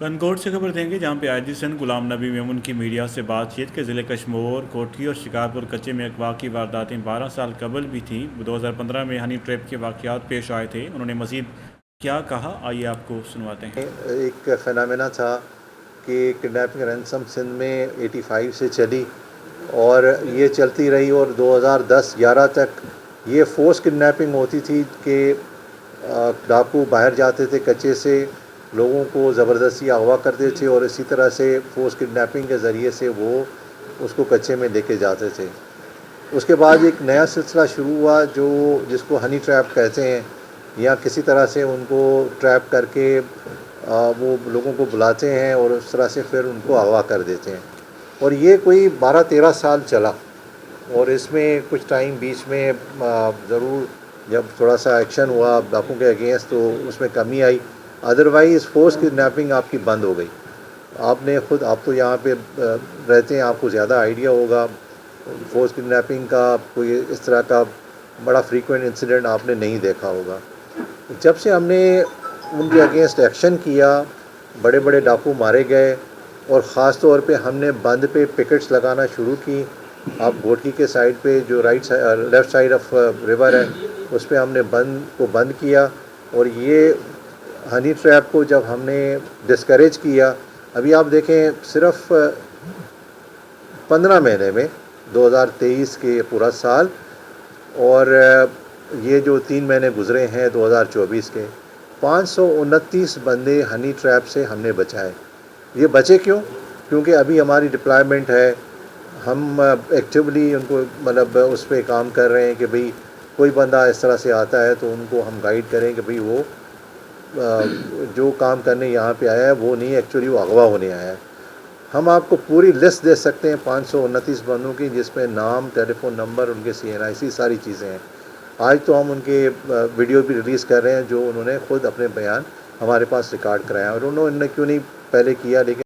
کنکوٹ سے خبر دیں گے جہاں پہ آج سن غلام نبی میمون کی میڈیا سے بات چیت کے ضلع کشمور کوٹھی اور شکارپور کچے میں اغوا کی وارداتیں 12 سال قبل بھی تھیں 2015 میں ہنی ٹریپ کے واقعات پیش آئے تھے انہوں نے مزید کیا کہا آئیے آپ کو سنواتے ہیں ایک فینامنا تھا کہ کڈنیپنگ رینسم سندھ میں 85 سے چلی اور یہ چلتی رہی اور 2010-11 تک یہ فورس کڈنیپنگ ہوتی تھی کہ ڈاکو باہر جاتے تھے کچے سے لوگوں کو زبردستی اغوا کرتے تھے اور اسی طرح سے فورس کڈنیپنگ کے ذریعے سے وہ اس کو کچے میں لے کے جاتے تھے۔ اس کے بعد ایک نیا سلسلہ شروع ہوا جس کو ہنی ٹریپ کہتے ہیں، یا کسی طرح سے ان کو ٹریپ کر کے وہ لوگوں کو بلاتے ہیں اور اس طرح سے پھر ان کو اغوا کر دیتے ہیں، اور یہ کوئی 12-13 سال چلا۔ اور اس میں کچھ ٹائم بیچ میں ضرور جب تھوڑا سا ایکشن ہوا ڈاکو کے اگینسٹ تو اس میں کمی آئی، ادروائز فورس کڈنیپنگ آپ کی بند ہو گئی۔ آپ تو یہاں پہ رہتے ہیں، آپ کو زیادہ آئیڈیا ہوگا، فورس کڈنیپنگ کا کوئی اس طرح کا بڑا فریکوینٹ انسیڈنٹ آپ نے نہیں دیکھا ہوگا۔ جب سے ہم نے ان کے اگینسٹ ایکشن کیا، بڑے بڑے ڈاکو مارے گئے، اور خاص طور پہ ہم نے بند پہ پکٹس لگانا شروع کی۔ آپ گھوٹکی کے سائڈ پہ جو لیفٹ سائڈ آف ریور ہے اس پہ ہم نے بند کیا، اور یہ ہنی ٹریپ کو جب ہم نے ڈسکریج کیا، ابھی آپ دیکھیں صرف 15 مہینے میں 2023 کے پورا سال اور یہ جو 3 مہینے گزرے ہیں 2024 کے، 529 بندے ہنی ٹریپ سے ہم نے بچائے۔ یہ بچے کیوں؟ کیونکہ ابھی ہماری ڈپلائمنٹ ہے، ہم ایکٹیولی ان کو اس پہ کام کر رہے ہیں کہ بھئی کوئی بندہ اس طرح سے آتا ہے تو ان کو ہم گائیڈ کریں کہ بھئی وہ جو کام کرنے یہاں پہ آیا ہے وہ نہیں، ایکچولی وہ اغوا ہونے آیا ہے۔ ہم آپ کو پوری لسٹ دے سکتے ہیں 529 بندوں کی، جس میں نام، ٹیلی فون نمبر، ان کے CNIC ساری چیزیں ہیں۔ آج تو ہم ان کے ویڈیو بھی ریلیز کر رہے ہیں جو انہوں نے خود اپنے بیان ہمارے پاس ریکارڈ کرایا، اور انہوں نے کیوں نہیں پہلے کیا، لیکن